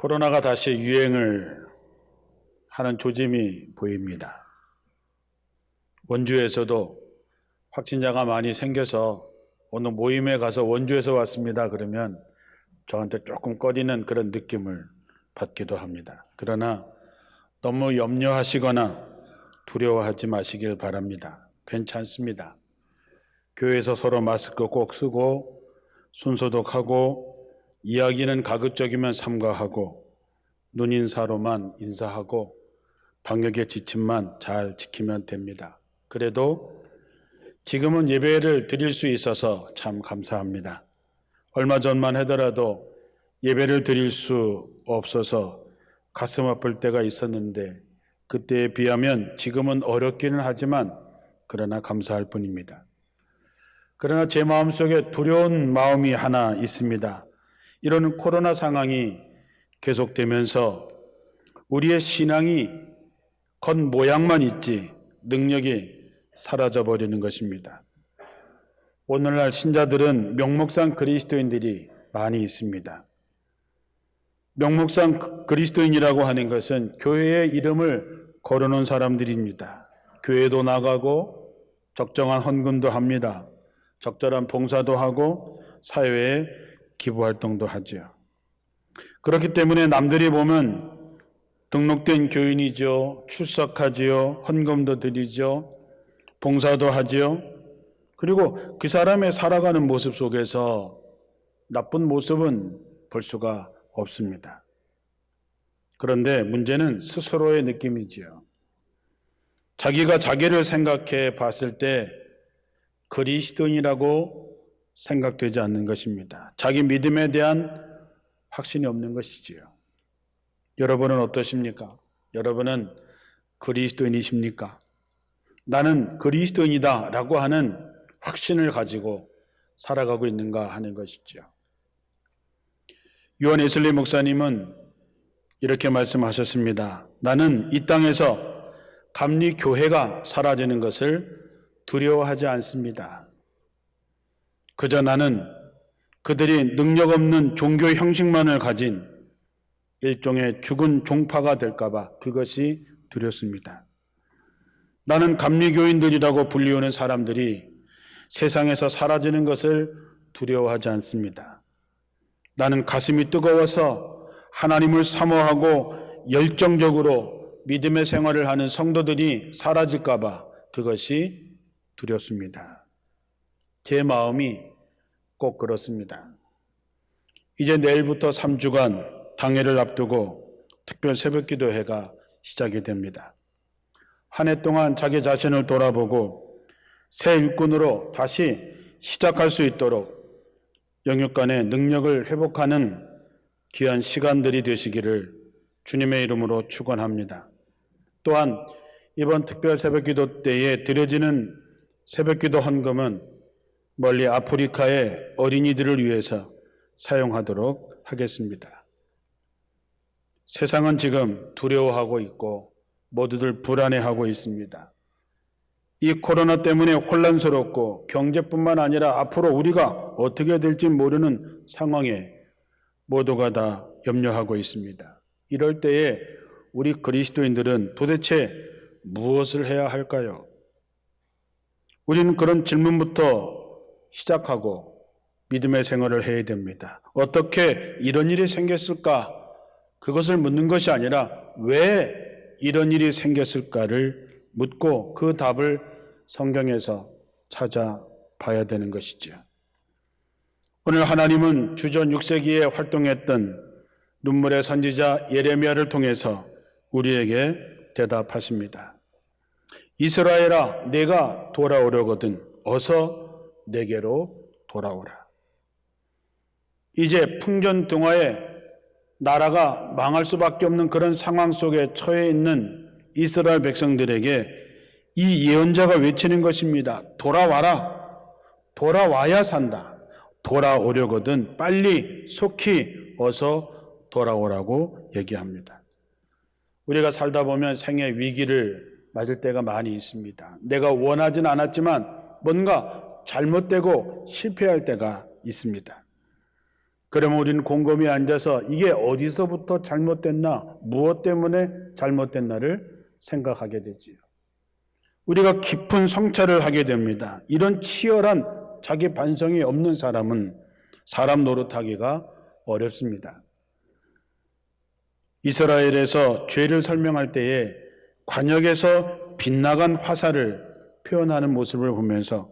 코로나가 다시 유행을 하는 조짐이 보입니다. 원주에서도 확진자가 많이 생겨서 오늘 모임에 가서 원주에서 왔습니다. 그러면 저한테 조금 꺼리는 그런 느낌을 받기도 합니다. 그러나 너무 염려하시거나 두려워하지 마시길 바랍니다. 괜찮습니다. 교회에서 서로 마스크 꼭 쓰고 손소독하고 이야기는 가급적이면 삼가하고 눈인사로만 인사하고 방역의 지침만 잘 지키면 됩니다. 그래도 지금은 예배를 드릴 수 있어서 참 감사합니다. 얼마 전만 하더라도 예배를 드릴 수 없어서 가슴 아플 때가 있었는데 그때에 비하면 지금은 어렵기는 하지만 그러나 감사할 뿐입니다. 그러나 제 마음속에 두려운 마음이 하나 있습니다. 이런 코로나 상황이 계속되면서 우리의 신앙이 겉모양만 있지 능력이 사라져버리는 것입니다. 오늘날 신자들은 명목상 그리스도인들이 많이 있습니다. 명목상 그리스도인이라고 하는 것은 교회의 이름을 걸어놓은 사람들입니다. 교회도 나가고 적정한 헌금도 합니다. 적절한 봉사도 하고 사회에 기부활동도 하죠. 그렇기 때문에 남들이 보면 등록된 교인이죠. 출석하지요. 헌금도 드리죠. 봉사도 하지요. 그리고 그 사람의 살아가는 모습 속에서 나쁜 모습은 볼 수가 없습니다. 그런데 문제는 스스로의 느낌이지요. 자기가 자기를 생각해 봤을 때 그리스도인이라고 생각되지 않는 것입니다. 자기 믿음에 대한 확신이 없는 것이지요. 여러분은 어떠십니까? 여러분은 그리스도인이십니까? 나는 그리스도인이다 라고 하는 확신을 가지고 살아가고 있는가 하는 것이죠. 요한 웨슬리 목사님은 이렇게 말씀하셨습니다. 나는 이 땅에서 감리교회가 사라지는 것을 두려워하지 않습니다. 그저 나는 그들이 능력 없는 종교 형식만을 가진 일종의 죽은 종파가 될까봐 그것이 두렵습니다. 나는 감리교인들이라고 불리우는 사람들이 세상에서 사라지는 것을 두려워하지 않습니다. 나는 가슴이 뜨거워서 하나님을 사모하고 열정적으로 믿음의 생활을 하는 성도들이 사라질까봐 그것이 두렵습니다. 제 마음이 꼭 그렇습니다. 이제 내일부터 3주간 당회를 앞두고 특별 새벽기도회가 시작이 됩니다. 한 해 동안 자기 자신을 돌아보고 새 일꾼으로 다시 시작할 수 있도록 영육간의 능력을 회복하는 귀한 시간들이 되시기를 주님의 이름으로 축원합니다. 또한 이번 특별 새벽기도 때에 드려지는 새벽기도 헌금은 멀리 아프리카의 어린이들을 위해서 사용하도록 하겠습니다. 세상은 지금 두려워하고 있고 모두들 불안해하고 있습니다. 이 코로나 때문에 혼란스럽고 경제뿐만 아니라 앞으로 우리가 어떻게 될지 모르는 상황에 모두가 다 염려하고 있습니다. 이럴 때에 우리 그리스도인들은 도대체 무엇을 해야 할까요? 우리는 그런 질문부터 시작하고 믿음의 생활을 해야 됩니다. 어떻게 이런 일이 생겼을까? 그것을 묻는 것이 아니라 왜 이런 일이 생겼을까를 묻고 그 답을 성경에서 찾아봐야 되는 것이죠. 오늘 하나님은 주전 6세기에 활동했던 눈물의 선지자 예레미야를 통해서 우리에게 대답하십니다. 이스라엘아, 내가 돌아오려거든 어서 내게로 돌아오라. 이제 풍전등화에 나라가 망할 수밖에 없는 그런 상황 속에 처해 있는 이스라엘 백성들에게 이 예언자가 외치는 것입니다. 돌아와라. 돌아와야 산다. 돌아오려거든 빨리 속히 어서 돌아오라고 얘기합니다. 우리가 살다 보면 생애 위기를 맞을 때가 많이 있습니다. 내가 원하진 않았지만 뭔가 잘못되고 실패할 때가 있습니다. 그러면 우리는 곰곰이 앉아서 이게 어디서부터 잘못됐나, 무엇 때문에 잘못됐나를 생각하게 되지요. 우리가 깊은 성찰을 하게 됩니다. 이런 치열한 자기 반성이 없는 사람은 사람 노릇하기가 어렵습니다. 이스라엘에서 죄를 설명할 때에 관역에서 빗나간 화살을 표현하는 모습을 보면서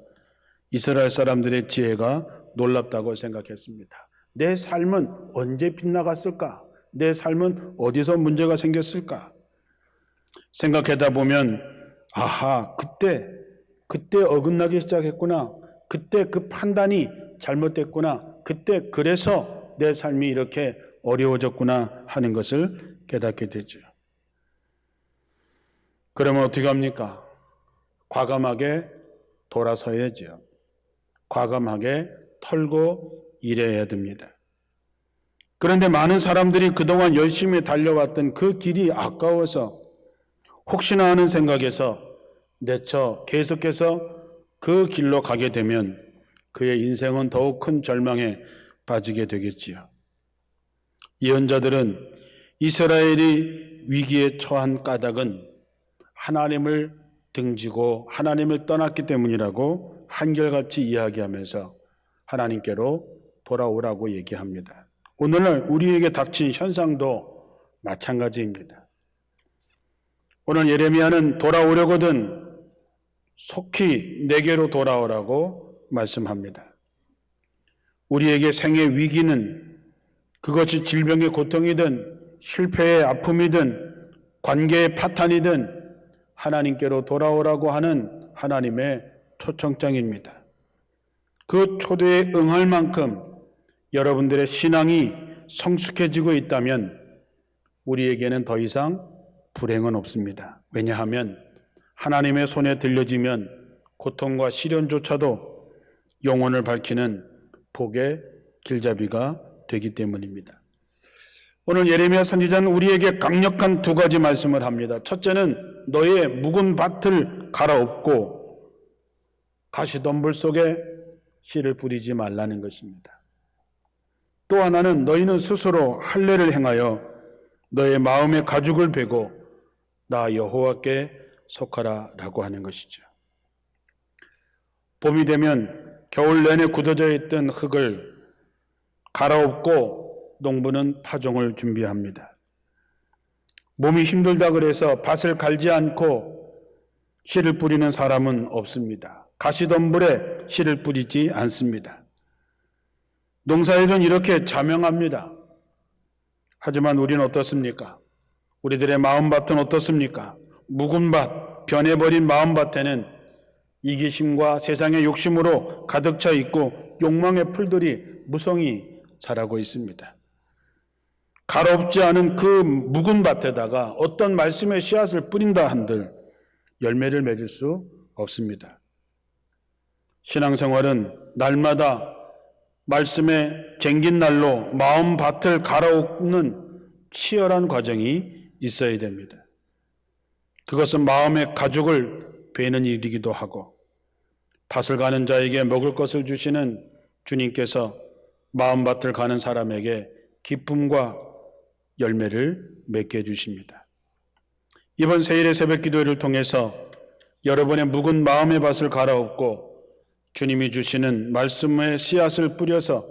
이스라엘 사람들의 지혜가 놀랍다고 생각했습니다. 내 삶은 언제 빗나갔을까? 내 삶은 어디서 문제가 생겼을까? 생각하다 보면 아하, 그때 어긋나기 시작했구나. 그때 그 판단이 잘못됐구나. 그때 그래서 내 삶이 이렇게 어려워졌구나 하는 것을 깨닫게 되죠. 그러면 어떻게 합니까? 과감하게 돌아서야죠. 과감하게 털고 일해야 됩니다. 그런데 많은 사람들이 그동안 열심히 달려왔던 그 길이 아까워서 혹시나 하는 생각에서 내쳐 계속해서 그 길로 가게 되면 그의 인생은 더욱 큰 절망에 빠지게 되겠지요. 예언자들은 이스라엘이 위기에 처한 까닭은 하나님을 등지고 하나님을 떠났기 때문이라고 한결같이 이야기하면서 하나님께로 돌아오라고 얘기합니다. 오늘날 우리에게 닥친 현상도 마찬가지입니다. 오늘 예레미야는 돌아오려거든 속히 내게로 돌아오라고 말씀합니다. 우리에게 생의 위기는 그것이 질병의 고통이든 실패의 아픔이든 관계의 파탄이든 하나님께로 돌아오라고 하는 하나님의 초청장입니다. 그 초대에 응할 만큼 여러분들의 신앙이 성숙해지고 있다면 우리에게는 더 이상 불행은 없습니다. 왜냐하면 하나님의 손에 들려지면 고통과 시련조차도 영혼을 밝히는 복의 길잡이가 되기 때문입니다. 오늘 예레미야 선지자는 우리에게 강력한 두 가지 말씀을 합니다. 첫째는 너의 묵은 밭을 갈아엎고 가시덤불 속에 씨를 뿌리지 말라는 것입니다. 또 하나는 너희는 스스로 할례를 행하여 너의 마음의 가죽을 베고 나 여호와께 속하라 라고 하는 것이죠. 봄이 되면 겨울 내내 굳어져 있던 흙을 갈아엎고 농부는 파종을 준비합니다. 몸이 힘들다 그래서 밭을 갈지 않고 씨를 뿌리는 사람은 없습니다. 가시덤불에 씨를 뿌리지 않습니다. 농사일은 이렇게 자명합니다. 하지만 우리는 어떻습니까? 우리들의 마음밭은 어떻습니까? 묵은 밭, 변해버린 마음밭에는 이기심과 세상의 욕심으로 가득 차 있고 욕망의 풀들이 무성히 자라고 있습니다. 갈아엎지 않은 그 묵은 밭에다가 어떤 말씀의 씨앗을 뿌린다 한들 열매를 맺을 수 없습니다. 신앙생활은 날마다 말씀에 쟁긴 날로 마음밭을 갈아엎는 치열한 과정이 있어야 됩니다. 그것은 마음의 가죽을 베는 일이기도 하고 밭을 가는 자에게 먹을 것을 주시는 주님께서 마음밭을 가는 사람에게 기쁨과 열매를 맺게 해주십니다. 이번 세일의 새벽기도회를 통해서 여러분의 묵은 마음의 밭을 갈아엎고 주님이 주시는 말씀의 씨앗을 뿌려서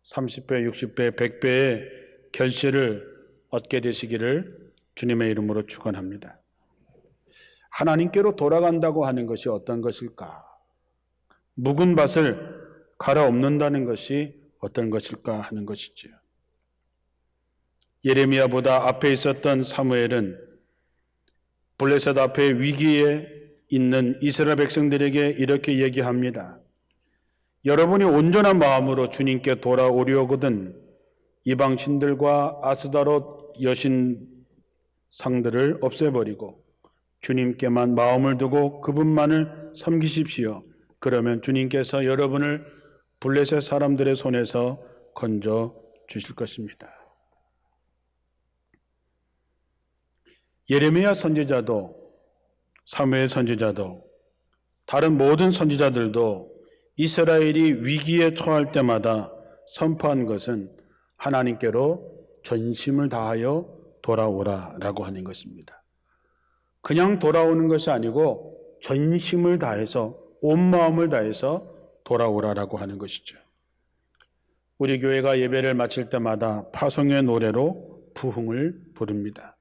30배, 60배, 100배의 결실을 얻게 되시기를 주님의 이름으로 축원합니다. 하나님께로 돌아간다고 하는 것이 어떤 것일까? 묵은 밭을 갈아엎는다는 것이 어떤 것일까 하는 것이지요. 예레미야보다 앞에 있었던 사무엘은 블레셋 앞에 위기에 있는 이스라엘 백성들에게 이렇게 얘기합니다. 여러분이 온전한 마음으로 주님께 돌아오려거든 이방 신들과 아스다롯 여신 상들을 없애버리고 주님께만 마음을 두고 그분만을 섬기십시오. 그러면 주님께서 여러분을 블레셋 사람들의 손에서 건져 주실 것입니다. 예레미야 선지자도 사무엘 선지자도 다른 모든 선지자들도 이스라엘이 위기에 처할 때마다 선포한 것은 하나님께로 전심을 다하여 돌아오라라고 하는 것입니다. 그냥 돌아오는 것이 아니고 전심을 다해서 온 마음을 다해서 돌아오라라고 하는 것이죠. 우리 교회가 예배를 마칠 때마다 파송의 노래로 부흥을 부릅니다.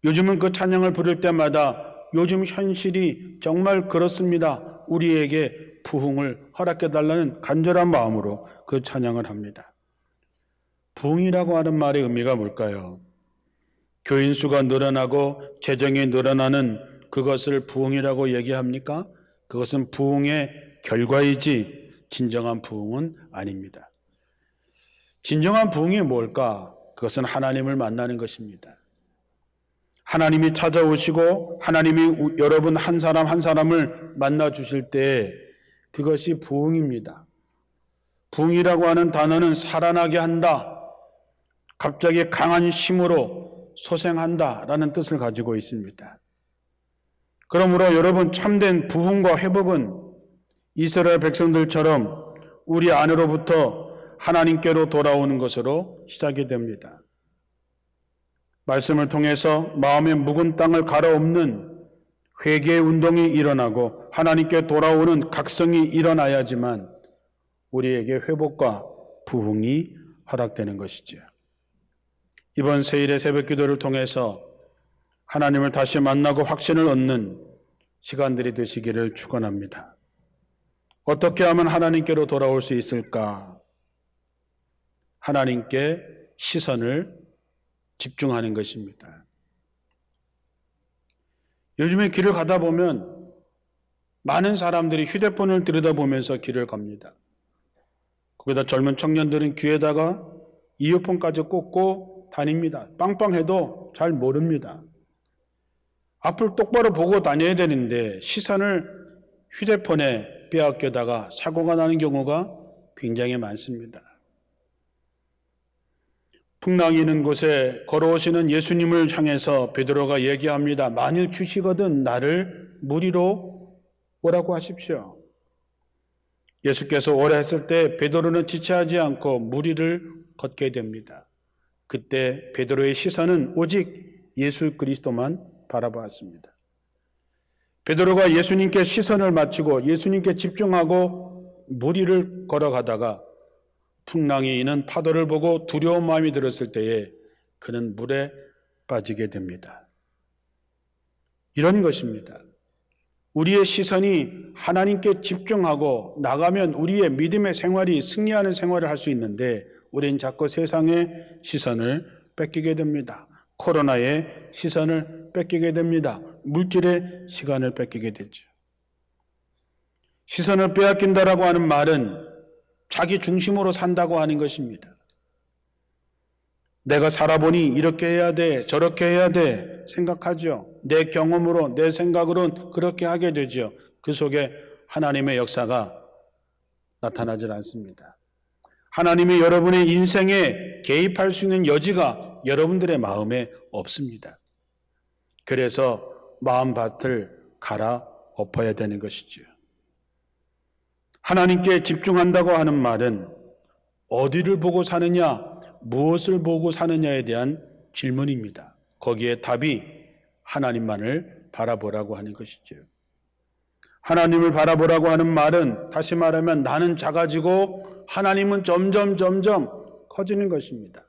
요즘은 그 찬양을 부를 때마다 요즘 현실이 정말 그렇습니다. 우리에게 부흥을 허락해달라는 간절한 마음으로 그 찬양을 합니다. 부흥이라고 하는 말의 의미가 뭘까요? 교인 수가 늘어나고 재정이 늘어나는 그것을 부흥이라고 얘기합니까? 그것은 부흥의 결과이지 진정한 부흥은 아닙니다. 진정한 부흥이 뭘까? 그것은 하나님을 만나는 것입니다. 하나님이 찾아오시고 하나님이 여러분 한 사람 한 사람을 만나 주실 때 그것이 부흥입니다. 부흥이라고 하는 단어는 살아나게 한다, 갑자기 강한 힘으로 소생한다라는 뜻을 가지고 있습니다. 그러므로 여러분, 참된 부흥과 회복은 이스라엘 백성들처럼 우리 안으로부터 하나님께로 돌아오는 것으로 시작이 됩니다. 말씀을 통해서 마음의 묵은 땅을 갈아엎는 회개의 운동이 일어나고 하나님께 돌아오는 각성이 일어나야지만 우리에게 회복과 부흥이 허락되는 것이죠. 이번 세일의 새벽 기도를 통해서 하나님을 다시 만나고 확신을 얻는 시간들이 되시기를 축원합니다. 어떻게 하면 하나님께로 돌아올 수 있을까? 하나님께 시선을 집중하는 것입니다. 요즘에 길을 가다 보면 많은 사람들이 휴대폰을 들여다보면서 길을 갑니다. 거기다 젊은 청년들은 귀에다가 이어폰까지 꽂고 다닙니다. 빵빵해도 잘 모릅니다. 앞을 똑바로 보고 다녀야 되는데 시선을 휴대폰에 빼앗겨다가 사고가 나는 경우가 굉장히 많습니다. 풍랑이 있는 곳에 걸어오시는 예수님을 향해서 베드로가 얘기합니다. 만일 주시거든 나를 물 위로 오라고 하십시오. 예수께서 오라 했을 때 베드로는 지체하지 않고 물 위를 걷게 됩니다. 그때 베드로의 시선은 오직 예수 그리스도만 바라보았습니다. 베드로가 예수님께 시선을 맞추고 예수님께 집중하고 물 위를 걸어가다가 풍랑이 이는 파도를 보고 두려운 마음이 들었을 때에 그는 물에 빠지게 됩니다. 이런 것입니다. 우리의 시선이 하나님께 집중하고 나가면 우리의 믿음의 생활이 승리하는 생활을 할 수 있는데 우리는 자꾸 세상의 시선을 뺏기게 됩니다. 코로나의 시선을 뺏기게 됩니다. 물질의 시간을 뺏기게 되죠. 시선을 빼앗긴다라고 하는 말은 자기 중심으로 산다고 하는 것입니다. 내가 살아보니 이렇게 해야 돼, 저렇게 해야 돼 생각하죠. 내 경험으로, 내 생각으로는 그렇게 하게 되죠. 그 속에 하나님의 역사가 나타나질 않습니다. 하나님이 여러분의 인생에 개입할 수 있는 여지가 여러분들의 마음에 없습니다. 그래서 마음밭을 갈아엎어야 되는 것이죠. 하나님께 집중한다고 하는 말은 어디를 보고 사느냐, 무엇을 보고 사느냐에 대한 질문입니다. 거기에 답이 하나님만을 바라보라고 하는 것이죠. 하나님을 바라보라고 하는 말은 다시 말하면 나는 작아지고 하나님은 점점 커지는 것입니다.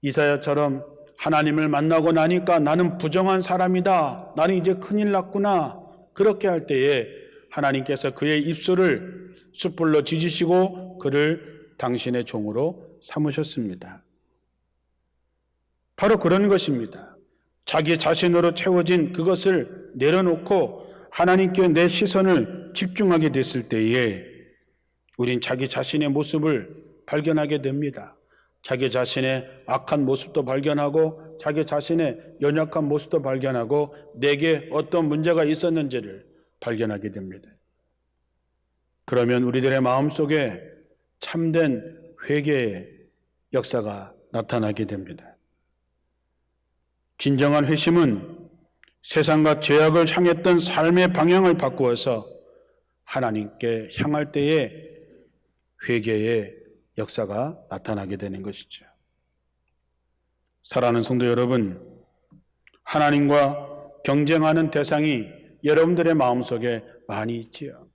이사야처럼 하나님을 만나고 나니까 나는 부정한 사람이다, 나는 이제 큰일 났구나, 그렇게 할 때에 하나님께서 그의 입술을 숯불로 지지시고 그를 당신의 종으로 삼으셨습니다. 바로 그런 것입니다. 자기 자신으로 채워진 그것을 내려놓고 하나님께 내 시선을 집중하게 됐을 때에 우린 자기 자신의 모습을 발견하게 됩니다. 자기 자신의 악한 모습도 발견하고 자기 자신의 연약한 모습도 발견하고 내게 어떤 문제가 있었는지를 발견하게 됩니다. 그러면 우리들의 마음속에 참된 회개의 역사가 나타나게 됩니다. 진정한 회심은 세상과 죄악을 향했던 삶의 방향을 바꾸어서 하나님께 향할 때에 회개의 역사가 나타나게 되는 것이죠. 사랑하는 성도 여러분, 하나님과 경쟁하는 대상이 여러분들의 마음속에 많이 있지요.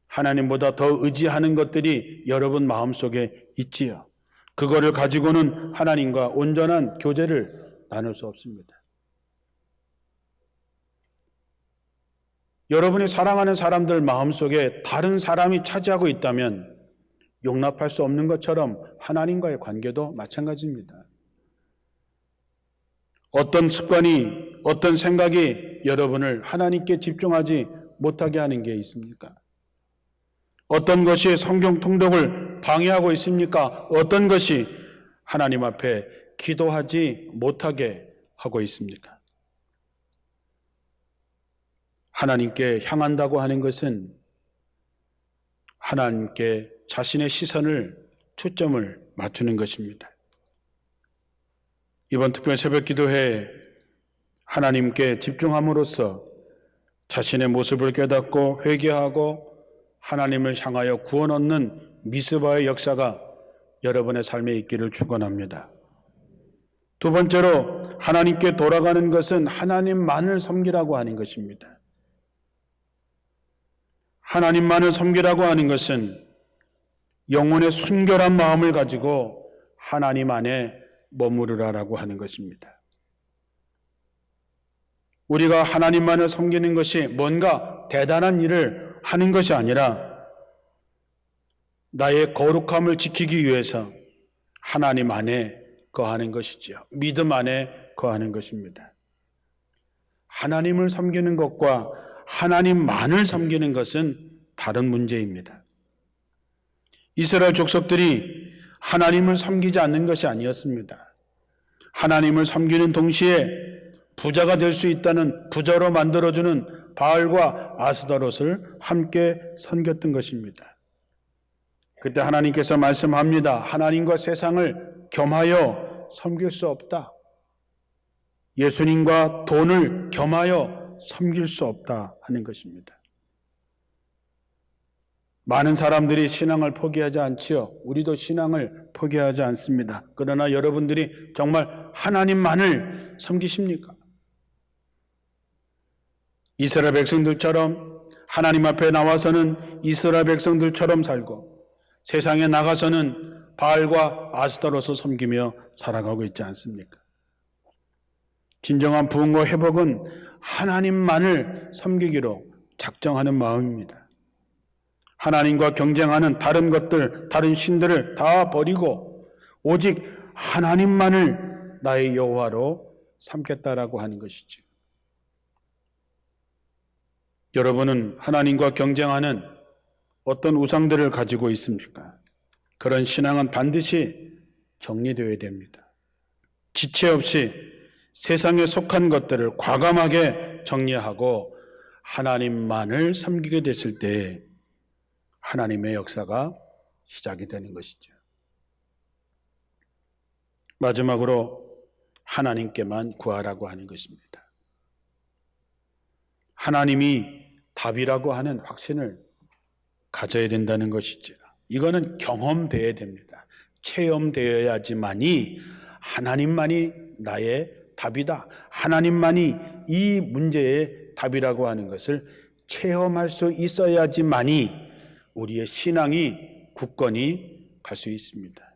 하나님보다 더 의지하는 것들이 여러분 마음속에 있지요. 그거를 가지고는 하나님과 온전한 교제를 나눌 수 없습니다. 여러분이 사랑하는 사람들 마음속에 다른 사람이 차지하고 있다면 용납할 수 없는 것처럼 하나님과의 관계도 마찬가지입니다. 어떤 습관이, 어떤 생각이 여러분을 하나님께 집중하지 못하게 하는 게 있습니까? 어떤 것이 성경 통독을 방해하고 있습니까? 어떤 것이 하나님 앞에 기도하지 못하게 하고 있습니까? 하나님께 향한다고 하는 것은 하나님께 자신의 시선을, 초점을 맞추는 것입니다. 이번 특별 새벽 기도회에 하나님께 집중함으로써 자신의 모습을 깨닫고 회개하고 하나님을 향하여 구원 얻는 미스바의 역사가 여러분의 삶에 있기를 축원합니다. 두 번째로 하나님께 돌아가는 것은 하나님만을 섬기라고 하는 것입니다. 하나님만을 섬기라고 하는 것은 영혼의 순결한 마음을 가지고 하나님 안에 머무르라라고 하는 것입니다. 우리가 하나님만을 섬기는 것이 뭔가 대단한 일을 하는 것이 아니라 나의 거룩함을 지키기 위해서 하나님 안에 거하는 것이지요. 믿음 안에 거하는 것입니다. 하나님을 섬기는 것과 하나님만을 섬기는 것은 다른 문제입니다. 이스라엘 족속들이 하나님을 섬기지 않는 것이 아니었습니다. 하나님을 섬기는 동시에 부자가 될 수 있다는 부자로 만들어주는 바알과 아스다롯을 함께 섬겼던 것입니다. 그때 하나님께서 말씀합니다. 하나님과 세상을 겸하여 섬길 수 없다. 예수님과 돈을 겸하여 섬길 수 없다 하는 것입니다. 많은 사람들이 신앙을 포기하지 않지요. 우리도 신앙을 포기하지 않습니다. 그러나 여러분들이 정말 하나님만을 섬기십니까? 이스라엘 백성들처럼 하나님 앞에 나와서는 이스라엘 백성들처럼 살고 세상에 나가서는 바알과 아스타롯을 섬기며 살아가고 있지 않습니까? 진정한 부흥과 회복은 하나님만을 섬기기로 작정하는 마음입니다. 하나님과 경쟁하는 다른 것들, 다른 신들을 다 버리고 오직 하나님만을 나의 여호와로 삼겠다라고 하는 것이죠. 여러분은 하나님과 경쟁하는 어떤 우상들을 가지고 있습니까? 그런 신앙은 반드시 정리되어야 됩니다. 지체 없이 세상에 속한 것들을 과감하게 정리하고 하나님만을 섬기게 됐을 때 하나님의 역사가 시작이 되는 것이죠. 마지막으로 하나님께만 구하라고 하는 것입니다. 하나님이 답이라고 하는 확신을 가져야 된다는 것이죠. 이거는 경험되어야 됩니다. 체험되어야지만이 하나님만이 나의 답이다. 하나님만이 이 문제의 답이라고 하는 것을 체험할 수 있어야지만이 우리의 신앙이 굳건히 갈 수 있습니다.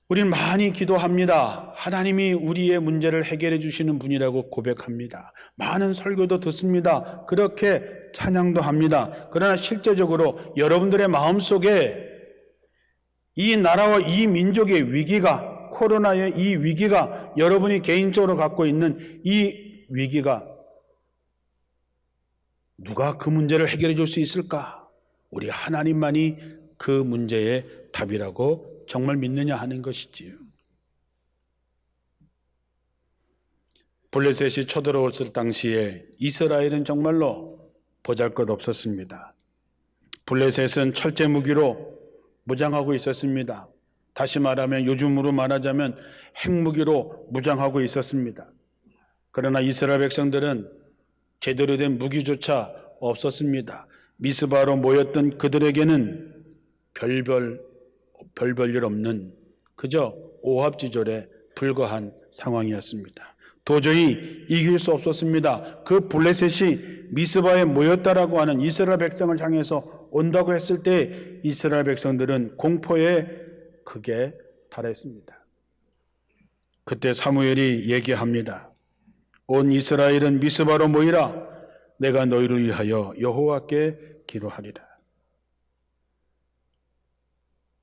우리는 많이 기도합니다. 하나님이 우리의 문제를 해결해 주시는 분이라고 고백합니다. 많은 설교도 듣습니다. 그렇게 찬양도 합니다. 그러나 실제적으로 여러분들의 마음속에 이 나라와 이 민족의 위기가, 코로나의 이 위기가, 여러분이 개인적으로 갖고 있는 이 위기가 누가 그 문제를 해결해 줄 수 있을까? 우리 하나님만이 그 문제의 답이라고 정말 믿느냐 하는 것이지요. 블레셋이 쳐들어왔을 당시에 이스라엘은 정말로 보잘것없었습니다. 블레셋은 철제 무기로 무장하고 있었습니다. 다시 말하면 요즘으로 말하자면 핵무기로 무장하고 있었습니다. 그러나 이스라엘 백성들은 제대로 된 무기조차 없었습니다. 미스바로 모였던 그들에게는 별별 일 없는 그저 오합지졸에 불과한 상황이었습니다. 도저히 이길 수 없었습니다. 그 블레셋이 미스바에 모였다라고 하는 이스라엘 백성을 향해서 온다고 했을 때 이스라엘 백성들은 공포에 극에 달했습니다. 그때 사무엘이 얘기합니다. 온 이스라엘은 미스바로 모이라. 내가 너희를 위하여 여호와께 기도하리라.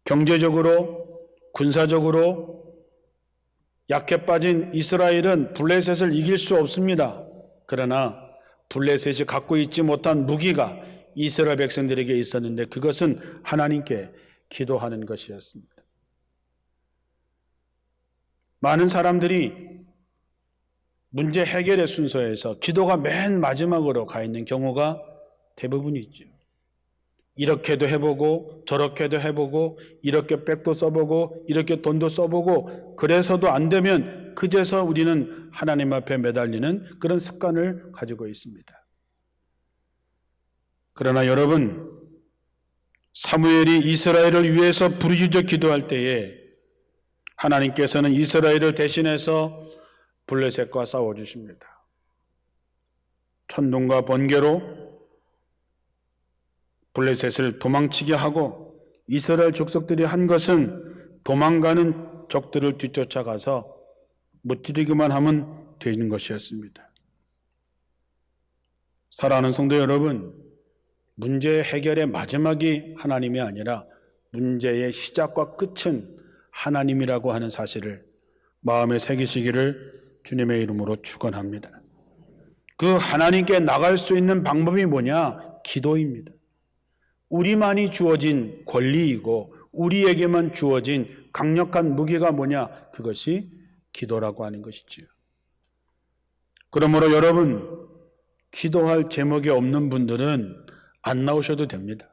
경제적으로, 군사적으로 약해 빠진 이스라엘은 블레셋을 이길 수 없습니다. 그러나 블레셋이 갖고 있지 못한 무기가 이스라엘 백성들에게 있었는데 그것은 하나님께 기도하는 것이었습니다. 많은 사람들이 문제 해결의 순서에서 기도가 맨 마지막으로 가 있는 경우가 대부분이죠. 이렇게도 해보고 저렇게도 해보고 이렇게 백도 써보고 이렇게 돈도 써보고 그래서도 안 되면 그제서 우리는 하나님 앞에 매달리는 그런 습관을 가지고 있습니다. 그러나 여러분, 사무엘이 이스라엘을 위해서 부르짖어 기도할 때에 하나님께서는 이스라엘을 대신해서 블레셋과 싸워주십니다. 천둥과 번개로 블레셋을 도망치게 하고 이스라엘 족속들이 한 것은 도망가는 적들을 뒤쫓아가서 무찌르기만 하면 되는 것이었습니다. 사랑하는 성도 여러분, 문제의 해결의 마지막이 하나님이 아니라 문제의 시작과 끝은 하나님이라고 하는 사실을 마음에 새기시기를 주님의 이름으로 축원합니다. 그 하나님께 나갈 수 있는 방법이 뭐냐? 기도입니다. 우리만이 주어진 권리이고 우리에게만 주어진 강력한 무기가 뭐냐? 그것이 기도라고 하는 것이지요. 그러므로 여러분, 기도할 제목이 없는 분들은 안 나오셔도 됩니다.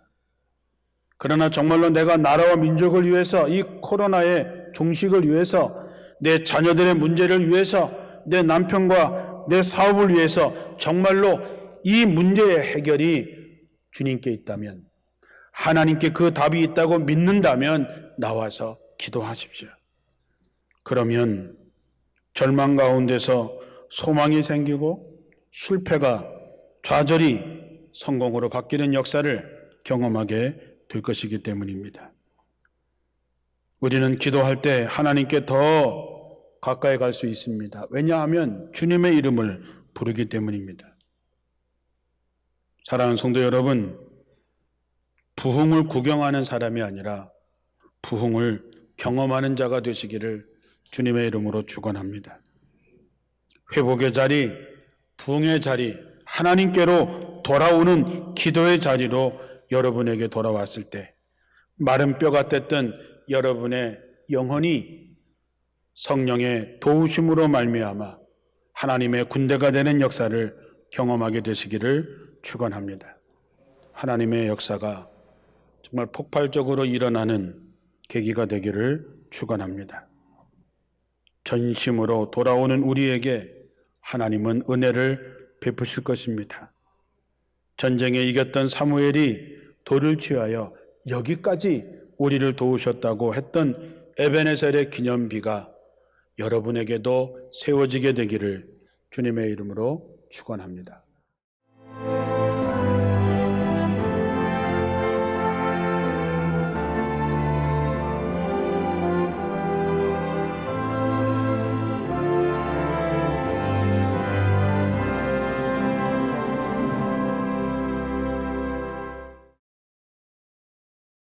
그러나 정말로 내가 나라와 민족을 위해서, 이 코로나의 종식을 위해서, 내 자녀들의 문제를 위해서, 내 남편과 내 사업을 위해서 정말로 이 문제의 해결이 주님께 있다면, 하나님께 그 답이 있다고 믿는다면 나와서 기도하십시오. 그러면 절망 가운데서 소망이 생기고 실패가 좌절이 성공으로 바뀌는 역사를 경험하게 될 것이기 때문입니다. 우리는 기도할 때 하나님께 더 가까이 갈 수 있습니다. 왜냐하면 주님의 이름을 부르기 때문입니다. 사랑하는 성도 여러분, 부흥을 구경하는 사람이 아니라 부흥을 경험하는 자가 되시기를 주님의 이름으로 축원합니다. 회복의 자리, 부흥의 자리, 하나님께로 돌아오는 기도의 자리로 여러분에게 돌아왔을 때 마른 뼈가 됐던 여러분의 영혼이 성령의 도우심으로 말미암아 하나님의 군대가 되는 역사를 경험하게 되시기를 축원합니다. 하나님의 역사가 정말 폭발적으로 일어나는 계기가 되기를 축원합니다. 전심으로 돌아오는 우리에게 하나님은 은혜를 베푸실 것입니다. 전쟁에 이겼던 사무엘이 돌을 취하여 여기까지 우리를 도우셨다고 했던 에베네셀의 기념비가 여러분에게도 세워지게 되기를 주님의 이름으로 축원합니다.